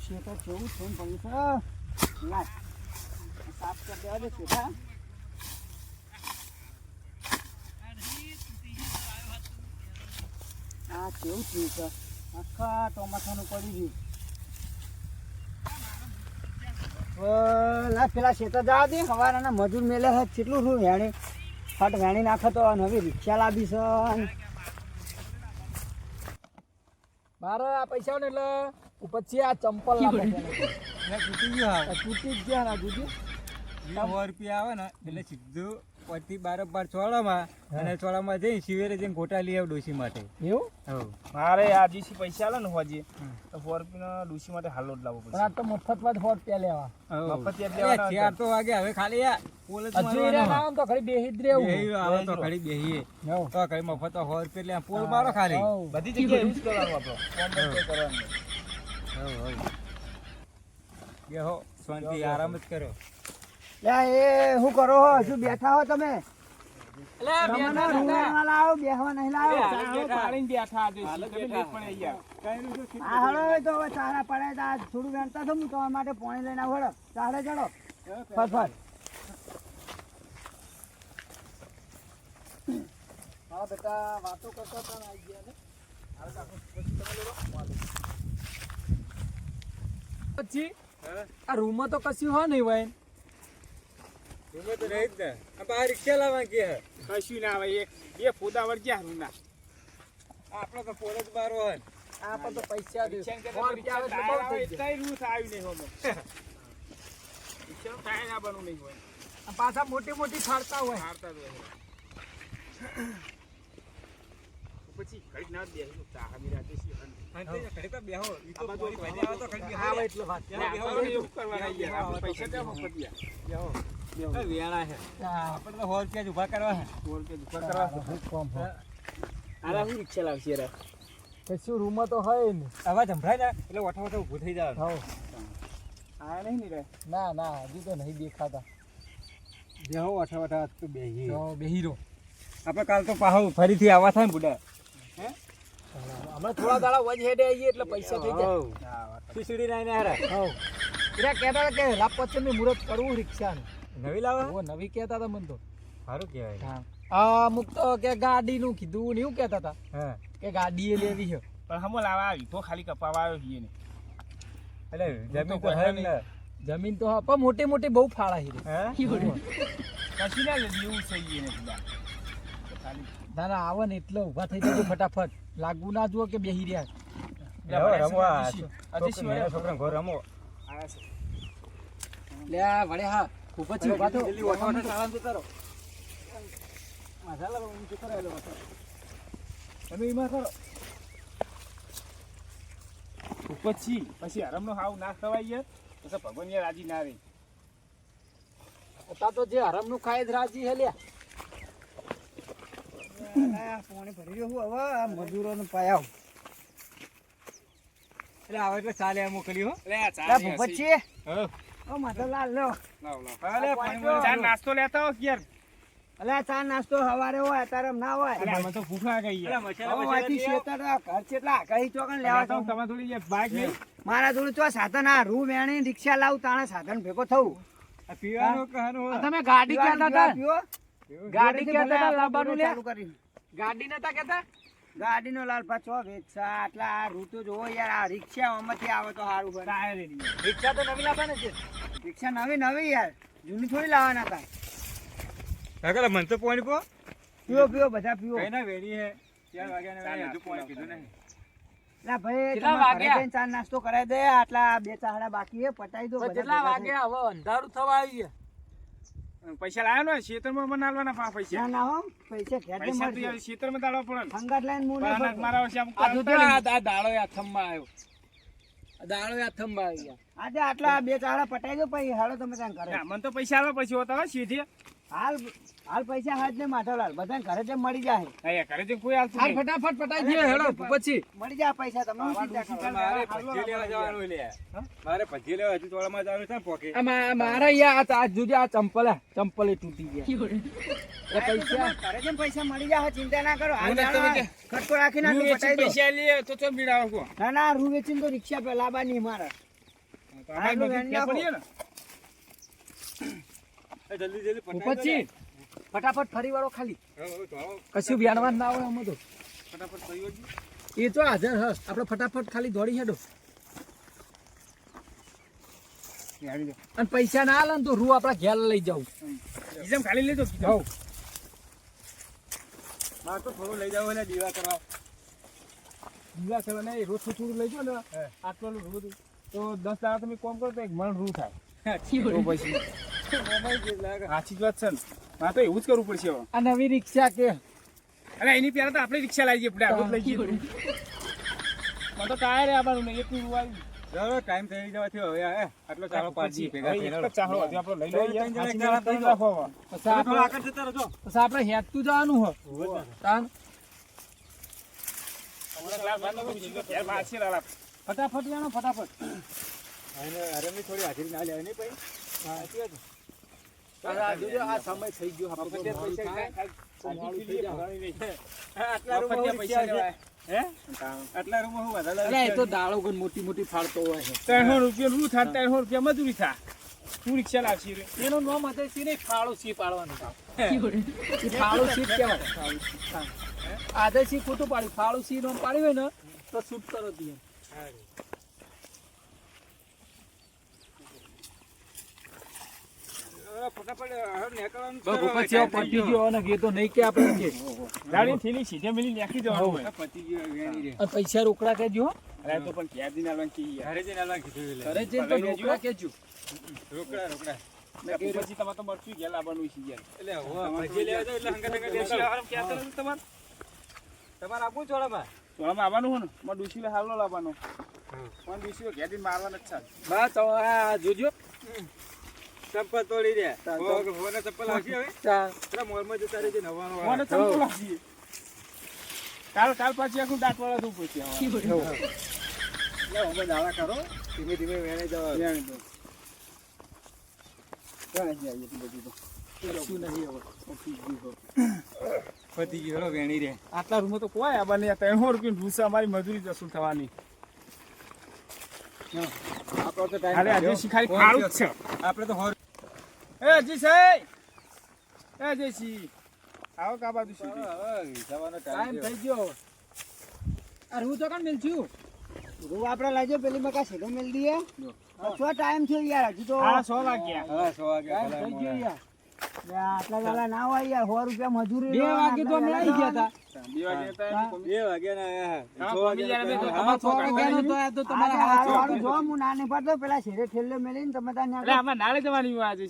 શેઠા કેવું છે પૈસા લાય સાફ કરી દેવા દે શેઠા. આ કેવું થયું છે આખા ચોમાસાનું પડી ગયું. લા પેલા શેઠા જવા દે સવારના મજૂર મેલે છે કેટલું શું વેણી ફટ વેણી નાખે તો નવી રિક્ષા લાવી છે. મારે આ પૈસા ને એટલે પછી આ ચંપલ તૂટી ગયો તૂટી જ ગયા ના જુદી 100 રૂપિયા આવે ને એટલે સીધું પછી બારોબાર ચોળામાં અને ચોળામાં જઈ શિવેરે જઈને ગોટા લઈ આવ ડોસી માટે. એવું મારે આ જીસી પૈસા આલે ને હોજી તો 100 રૂપિયા ડુસી માટે હાલો જ લાવવો પણ આ તો મફતમાં જ 100 રૂપિયા લેવા. મફત યાદ લેવાના 4 તો વાગે હવે ખાલી આ પોલ જ હજુ એને ના આમ તો ઘડી બેહી જ રહેવું. બેહી આવે તો ખડી બેહીએ હઉ. તો કઈ મફત 100 રૂપિયા લે પોલ મારો ખાલી. હઉ. બધી જગ્યાએ એવું જ કરવાનું આપણો કોમ બંધ કરવાનું. બેહો શાંતિ આરામ જ કરો. યા એ શું કરો હો હજુ બેઠા હો તમે? એટલે તમને રૂવાના લાવો બેહવા નહીં લાવો. આ હળો હોય તો હવે ચારા પડે તો આ થોડું વેણતા છો હું તમારા માટે પાણી લઈને આવું હળો ચારે ચડો ફટફટ. હા બેટા વાતો કરતા હતા ને આવી ગયા ને પછી આ રૂમમાં તો કશું હોય નહીં હોય. રૂમે તો રહી જ ને આ બહાર રિક્ષા લાવવા કે કશું ના આવે એ ફોદા વળગ્યા રૂના આપણો તો પોલ જ મારો હોય. આ પર તો પૈસા દે. રિક્ષા સો રૂપિયા આવે એટલે બહુ થઈ જાય. રૂસ આવ્યું નહીં હોમો રિક્ષાનું ટાયર ના બનવું નહીં હોય આ પાછા મોટી મોટી ફાડતા હોય. હારતા જ હોય પછી ઘડી ના દે ચાહની રાતે સી ઘડી પર બેહો ઈ તો પોલી ભાઈ આવે તો ઘડી બેહો. આવે એટલે વાત. એવું કરવાના યાર આપણે પૈસા દેવા મફતિયા બેહો વેળા છે આપણે તો 100 રૂપિયા જ ઊભા કરવા છે. હું કોમ હોય. આલા હું રિક્ષા લાવશે યાર કશું રૂમમાં તો હોય ને. અવાજ સંભળાય ને એટલે ઓઠા ઓઠા ઊભું થઈ જાય. હઉ. આ નહીં ને રે ના ના હજુ તો નહીં દેખાતા. બેહો ઓઠા ઓઠા તો બેહી. તો બેહી રહો. આપણે કાલ તો પાહો ફરીથી આવા થાય ને બુડા. હમણાં થોડા દાડા વજ હેડે આવીએ એટલે પૈસા થઈ જાય. ખીચડી નાઈને હારા હઉ. એટલે કહેતા હતા કે લાભ પચ્ચમની મુહૂર્ત કરવું રિક્ષાનું. નવી લાવા ઓ નવી કહેતા હતા મને તો. સારું કહેવાય. હા આ અમુક તો કે ગાડીનું કીધું ને એવું કહેતા હતા હા કે ગાડી એ લેવી છે. પણ હમો લાવા આવી તો ખાલી કપાવા આવ્યો છીએ ને એટલે જમીન તો હે ને. જમીન તો હા પણ મોટી મોટી બહુ ફાળા છે. હે કશું ના એવું થઈ ને બધા ખાલી ના ના આવે ને એટલે ઊભા થઈ જજો ફટાફટ. લાગવું ના જુઓ કે બેહી રહ્યા. બેહો રમવા. અતિશી વાળા છોકરા ઘર રમો. આયા છે લે આ વળે હા ખૂબ જ ઊભા થો. જલ્દી ઓઠા ઓઠા ચાલવાનું જતા રહો. માથા લાવો હું જતો રહેલો હતો તમે એમાં કરો પછી હરમનો હાવ નાશ થવાય યાર પછી ભગવાન યાર રાજી ના રહે અત્યારે તો જે હરમનું ખાય જ રાજી હે લ્યા. પાણી ભરી રહ્યો હું હવે આ મજૂરોને પાયાવ એટલે આવે એટલે ચાલે એમ મોકલ્યું હો. પછી હા ઓ માથા લાલ લો અલે પાણી ચા નાસ્તો લેતા હો યાર અલે ચા નાસ્તો સવારે હોય અત્યારે ના હોય અલે મને તો ભૂખ લાગી યાર ઓવાથી શેતર ઘર કેટલા કઈ ચોકન લેવા તો તમે થોડી જે બાઈક લઈ મારા જોડે તો સાધન આ રૂ વેણી રિક્ષા લાવ તાણે સાધન ભેગો થવું પીવાનું કહાનું તમે ગાડી કહેતા હતા. પીવો ગાડી કહેતા હતા લાવવાનું લે. ચાલુ કરી ગાડી નતા કહેતા. ગાડીનો લાલ પાછો વેચા આટલા આ ઋતુ જોવો યાર આ રિક્ષા આમાંથી આવે તો સારું બને રિક્ષા તો નવી લાવવાના છે. રિક્ષા નવી યાર જૂની થોડી લાવવાના હતા કાકા મન તો પાણી પો પીવો બધા પીવો કઈ ના વેડી હે 4 વાગ્યા ને હજુ પાણી પીધું નહીં. લા ભાઈ કેટલા તમારા ઘરે વાગ્યા? જઈને ચા નાસ્તો કરાવી દે આટલા બે ચાહડા બાકી હે પટાઈ દો બધા કેટલા ભેગા વાગે હવે અંધારું થવા આવી ગયા. પૈસા લાવ્યો ને ખેતરમાં મને આલવાના થઈ. પૈસા ના હો પૈસા ઘેર પૈસા તો મળશે યાર ખેતરમાં દાડવા પડે ને. સંગાત લઈને હું નહીં પણ ફરતો. મારા વર્ષે આમ આ જોજો આ દાડો હાથમાં આવ્યો. આ દાડો હાથમાં આવી ગયા. આજે આટલા બે ચાહડા પટાઈ દો પછી હાલો તમે ત્યાં ઘરે ના, મને તો પૈસા આલવા પછી હોતા હોય સીધી હાલ પૈસા હાથ ને માથાલાલ બધા ઘરે જેમ મળી જાય અહીંયા ઘરે જઈને કોઈ આલતું હાલ નહીં. ફટાફટ પટાઈ દે હેડો પછી. મળી જાય પૈસા તમે હું ચિંતા કરો મારે ભજીયા લેવા જવાનું લે. મારે ભજીયા લેવા હજુ ચોળામાં જવાનું છે ને પોકે. મારા યાર આ જોજો આ ચંપલે તૂટી ગયા. એ પૈસા ઘરે જેમ પૈસા મળી જાય ચિંતા ના કરો હાલ હું નથી જાણો, વેચે. ખટકો રાખીને હું આટલું વેચીને પટાઈ દો પૈસા લઈએ તો ચમ બીડાવો કો. ના ના રૂ વેચીને તો રિક્ષા પે લાવવાની મારે આ એટલું વેણ નાખો. પડીએ ને જલ્દી જલ્દી ઉપરથી ફટાફટ ફરી વાળો ખાલી પટાઈ કશું વ્યાણવા ના હોય આમાં તો ફટાફટ કર્યો છે. એ તો હાજર હ આપણે ફટાફટ ખાલી દોડી હેડો અને પૈસા ના આલે ને તો રૂ આપડા ઘેર લઈ જાવ ગીઝમ ખાલી લેજો હવ મારે તો થોડું લઈ જાવ એટલે દીવા કરવા દીવા કરવા નહીં રોજ થોડું લઈ જાઓ ને આટલું રૂ તો 10 દાડા તમે કોમ કરો તો 1 મણ રૂ થાય તો પછી સાચી જ વાત છે ને હા તો એવું જ કરવું પડશે હવે આ નવી રિક્ષા કે અરે એની પહેલા તો આપણે રિક્ષા લાવી જઈએ આપણે લઈ જઈએ મને તો ટાયર આવવાનું નહીં એટલું રૂ આવ્યું ચાલો ટાઈમ થઈ જવાથી હવે આટલો ચાલો પાછી ભેગા હવે એક થઈને જ ચાલો હજી આપણે લઈ લઈએ ત્રણ જણા સાચી જણા વાત કરી કરી નાખો હવે. પછી આપણે આગળ જતા રહેજો પછી આપણે હેડતું જવાનું હો તાન હમણાં ક્લાસ બંધ કરો, બીજો ઘેર બહાર છે લાલા. ફટાફટ જાણો ફટાફટ અને અરેની થોડી હાજરી ના લેવાની પછી સાચી વાત આ જોજો આ સમય થઈ ગયો આપણે તો મોડું થાય. આટલા રૂમમાં મફતિયા પૈસા લેવાય. હે આટલા રૂમમાં હું વધારે અરે એ તો દાળો ગણ મોટી મોટી ફાળતો હોય છે 300 રૂપિયા રૂ થાય 300 રૂપિયા મજૂરી થાય તું રિક્ષા લાવશી રે એનું નામ હતું સી નહીં ફાળો સી પાડવાનું એ ફાળો સી કહેવાય આધે સી ખોટું પાડ્યું ફાળો સી નામ પાડ્યું હોય ને તો શૂટ કરો દઈએ ફટાફટ હવે નીકળવાનું પછી પતી ગયો અને એ તો નહીં કે આપણે કે ગાડી થેલી સીધે મિલી નાખી દેવાનું હોય. પતી ગયું વેણી રે અને પૈસા રોકડા કેજો અરે તો પણ ક્યાં દિન આલવાનું કે યાર. ઘરે જઈને આલવા કીધું એટલે ઘરે જઈને તો રોકડા કેજો રોકડા રોકડા પછી તમારે તો મરચું ઘેર લાવવાનું છે યાર. એટલે હવે ભજી લેવા જાવ એટલે હંગા હંગા ડોશી લેવા લાવવાનું ક્યાં કરે છે તમારે? તમારે આપવું ચોળામાં ચોળામાં આવવાનું હોય ને મારે ડોશીને હાલો લાવવાનો પણ ડોશીઓ ઘેર દિન મારવાના જ છે. બસ આ જોજો ચપ્પલ તોડી દે ભગવાનના ચપ્પલ આવશે હવે પેલા મોલમાં જતા રહેજે નવાનો મને ચંપલ આપીએ. કાલ પાછી આખું દાંતવાળા થવું પડશે હવે. એટલે હવે દાડા કરો ધીમે ધીમે વેણે જવા જાણી દો. જાણે છે આ એટલું બધું તો. કશું નહીં હવે પતી ગયો વેણી રે આટલા રૂમમાં તો કોઈ આવા નહીં. 300 રૂપિયા રૂસા અમારી મજૂરી વસૂલ થવાની. આપણો તો અરે આજે શીખાડી ફાળું જ છે. આપણે તો હોર એ અજીતભાઈ! એ અજયસિંહ! આવો કા બાજુ સુધી. જવાનો ટાઈમ થઈ ગયો અરે હું તો કામ મિલ છું રૂ આપણે લાવજો પેલી મકા સીધો મેલ દઈએ શું ટાઈમ થયો યાર હજી તો હા 100 વાગ્યા. હા 100 વાગ્યા ટાઈમ થઈ ગયો યાર લે, આટલા વેલા ના હોય યાર 100 રૂપિયા મજૂરી 2 વાગે તો અમે આવી ગયા હતા 2 વાગ્યા હતા. 2 વાગ્યા ના હા, 6 મમ્મી યાર, અમે તો વાગ્યા તમારા 6 વાગ્યાનો તો આ તો તમારા હારું, હાથ હારું, જો હું ના નહીં પાડતો પેલા શેરે ઠેલ્લે મેલીને તમે ત્યાં અરે ન્યા આમાં નાળે જવાની વાત છે.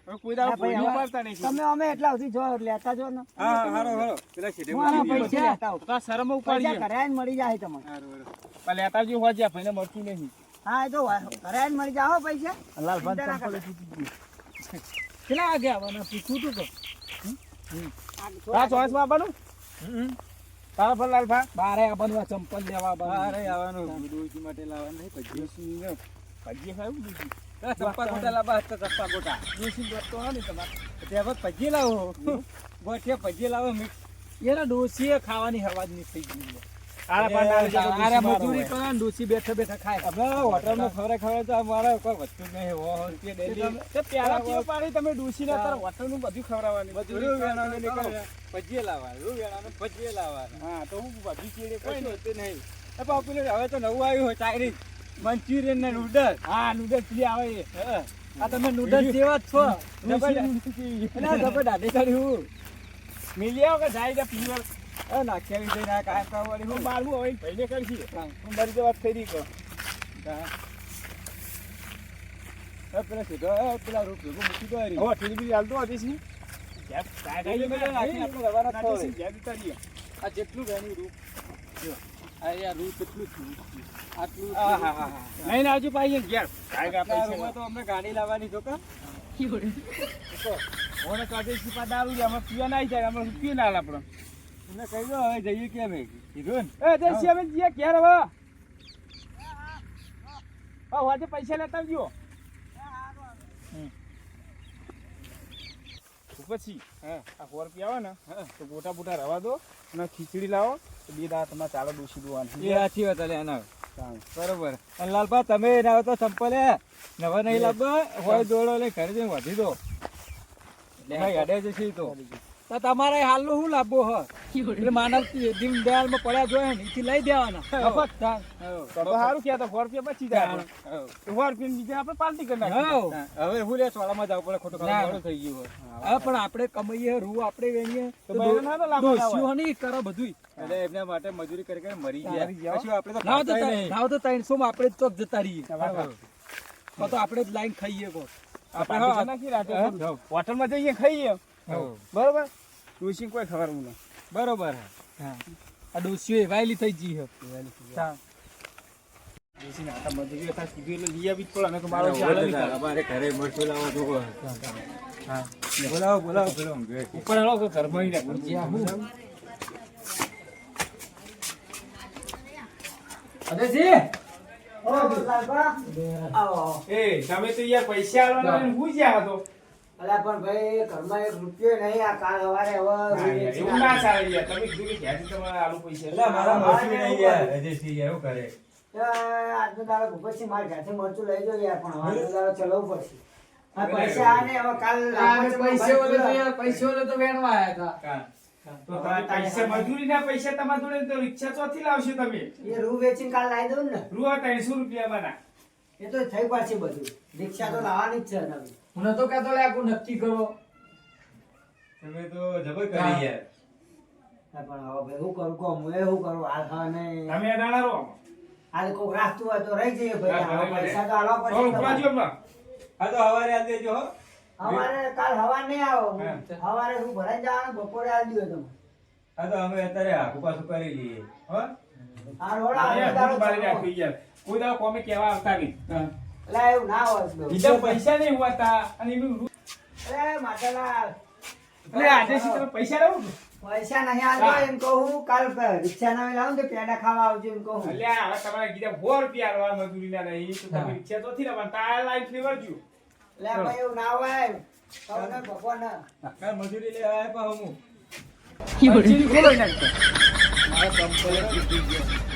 હવે કોઈ દાડો ભાઈ, ભોયનું હવે પાડતા નહીં. તમે અમે એટલા સુધી જો લેતા જો ને હા હારો હારો પેલા સીધે મારા મૂકી પૈસા દીધો. લેતા આવો. તો આ શરમ પૈસા ઉપાડીએ. ઘરે આવીને મળી જાય તમને હારું, હારું. પણ લેતા આવજો હોજે, આ ભાઈને મળતું નહીં. હા એ તો ઘરે આવીને મળી જાઓ પૈસા લાલભાન ચિંતા ના ચંપલ કરો. તૂટી ગયું. કેટલા વાગે આવવાના પૂછું તું તો આ ચોઈસમાં આવવાનું? તારા પર લાલભા? બારે આવવાનું આ ચંપલ લેવા અરે આવવાનું ડોશી માટે લાવવાનું નહીં પછી ભજીયા ખાવું બીજું. ચપ્પા ગોટા લાવવા હતા ચપ્પા ગોટા ડોશી ગોતતો હોય ને તમારે. ત્યાં ભજી લાવો ગોઠિયા ભજી લાવો મિક્સ એના ડોસીએ ખાવાની હવાજ નહીં થઈ ગઈ આરા પાર નાળે જતો અરે ડોશી મારો મજૂરી હોય. કરે ને ડોસી બેઠા બેઠા ખાય આપણા હોટલમાં ખવડાવે તો અમારે કોઈ વસ્તુ જ નહીં રૂપિયા ડેલી તે પ્યાલા પીવા પાડી તમે ડોશીને અત્યારે હોટલનું બધું ખવડાવવાની. રૂ વેણાનું નીકળે ભજીએ લાવવાનું રૂ વેણાનું ભજીએ લાવવાનું હા તો હું બધી ચીડે કોઈ કોઈ નહીં. હોતું નહીં એ પેલું હવે તો નવું આવ્યું હોય ચાઇનીઝ મંચુરિયન ને નૂડલ્સ હા નૂડલ્સ પેલી આવે એ. આ તમે નૂડલ્સ જેવા જ છો જબર દાઢી કર્યું મિલી આવો કે જાય ત્યાં પીવર. નાખ્યા વિશે ના કાંઈ કરવાની હું હું મારવું હોય ને ભાઈને કરશી. હું મારી તો વાત થઈ રહી કહું. પેલા સીધો પેલા રૂપ ભેગું મૂકી દો હવે ઠીક બીજી હાલતો હતી છે. ઘેર કાંઈ કાંઈ નાખીને આપણે રવાના ના થવા ડોશી ઘેર જતા રહીએ. આ જેટલું વેણી રૂપ આ યાર રૂપ કેટલું થયું આટલું નહીં ને આવજો પાછી ઘેર. કાંઈ કાંઈ આપણા પૈસા રૂમમાં તો અમને ગાડી લાવવાની જો કા ઓને તો આજે સીપા દારૂ છે. અમે પીવા ના જાય. અમે પીએ ના હાલ આપણે. તમને કહી દો હવે જઈએ કેમ કીધું ને એ દેશી અમે જઈએ ઘેર હવે. હા આજે પૈસા લેતા આવજો. તો પછી આ 100 રૂપિયા આવે ને તો ગોટા બોટા રવા દો અને ખીચડી લાવો તો 2 દાડા તમારે ચાલો ડોસી દોવાની. એ સાચી વાત અલે એના બરોબર. અને લાલભા તમે ના હોય તો ચંપલ નવા નહીં લાવવા હોય દોડો લઈ ઘરે જઈને વધી દો એટલે હેડે જ છે તો તો તમારે હાલનું શું લાભો હ એટલે માનવ દીનદયાળમાં પડ્યા જોઈએ ને એથી લઈ દેવાના મફત તાણ. તો સારું કહેતો 4 રૂપિયા બચી જાય આપણે. 4 રૂપિયા બીજા આપણે પાર્ટી કરી નાખીએ. હવે હું લે ચોળામાં જવું પડે ખોટું ના. ખાવાનું થઈ ગયું હોય. હા પણ આપણે કમાઈએ રૂ આપણે વેણીએ તો બહેનો ના તો લાભ ના હોય. ડોસીઓ નહીં કરે બધું એટલે એમના માટે મજૂરી કરી કરી મરી મરી ગયા ગયા. પછી આપણે તો ના તો ખાતાય નહીં. 300 માં આપણે ચોક જતા રહીએ બરાબર. તો આપણે જ લાઈન ખાઈએ કો આપણે પાર્ટી કરી નાખીએ રાતે. હોટલમાં જઈએ ખાઈએ બરોબર. ડોશી કોઈ ખબર નહીં. બરોબર. આ ડોસીઓ વાયલી થઈ ગઈ છે ડોશીને આટા મજૂરી હતા કીધું એટલે લઈ આવી જ પડે. અમે તો મારો અરે ચાલે ઓલે નહીં તો અમારે ઘરે મરચું લાવવા જોવો. બોલાવો બોલાવો પેલો ઊંઘે. ઉપર હાલો તો ઘરમાં ઈ રાખો. એ તમે તો યાર પૈસા આલવાના લઈને ભૂઈ ગયા હતો. અલા પણ ભાઈ ઘરમાં એક રૂપિયો નહીં આ કાલ સવારે ના યાર, એવું ના ચાલે યાર. તમે કીધું કે ક્યાંથી તમારે આલુ પૈસા એટલે મારા મરચું નહીં યાર અજયસિંહ એવું કરે. આજનો દાડો ભૂપતસિંહ મારા ઘરથી મરચું લઈ જાઓ યાર પણ આજનો દાડો ચલાવવું પડશે આ પૈસા આને હવે કાલ પૈસો તો વેણવા આવ્યા કાં. તો તમે પૈસા મજૂરીના પૈસા તમારા જોડે તો રિક્ષા ચોથી લાવશો તમે? એ રૂ વેચીને કાલ લાવી દઉં ને રૂ 300 રૂપિયા બના. એ તો થઈ પડશે બધું રિક્ષા તો લાવવાની જ છે નવી હું તો કહેતો લે આખું નક્કી કરો તમે તો જબર કરી યાર. હા, પણ હવે ભાઈ શું કરું કહો હું એ શું કરું હાલ હા નહીં તમે અડાણા રહો. હાલ કોક રાખતું હોય તો રહી જઈએ ભાઈ હા, આવા ભલે, પૈસા તો આલવા થોડું ઉપરા પડશે જો હમણાં. હા તો હવારે આલ દેજો હો. અમારે કાલ હવા નહીં આવો હા. હવારે શું ભરાઈ જવાનું બપોરે આલી દો તમે હા તો અમે અત્યારે આખું પાછું કરી લઈએ હો. આ રોડા યાર, આજનો દાડો બધું બારી ચલાવો. નાખ્યું યાર. કોઈ દાડો કોમે કહેવા આવતા નહીં. એટલે એવું ના હોય તો. બીજા પૈસા નહીં હોતા અને એનું રૂ- અરે માતાલાલ એટલે આજે શું તમે પૈસા લાવો છો? પૈસા નહીં આલતો એમ કહું કાલ રિક્ષા નવી લાવું તો પેડા ખાવા આવજો એમ કહું એટલે હવે તમારે કીધા 4 રૂપિયા આલવા મજૂરીના નહીં તો તમે રિક્ષા ચોથી લાવવાના. તારા લાઈફ લેવડજો. એટલે ભાઈ એવું ના હોય તમને ભગવાન કાલ મજૂરી લેવા આવ્યા પા હું. પંચીની ખોલો નાખતો. મારા કંપની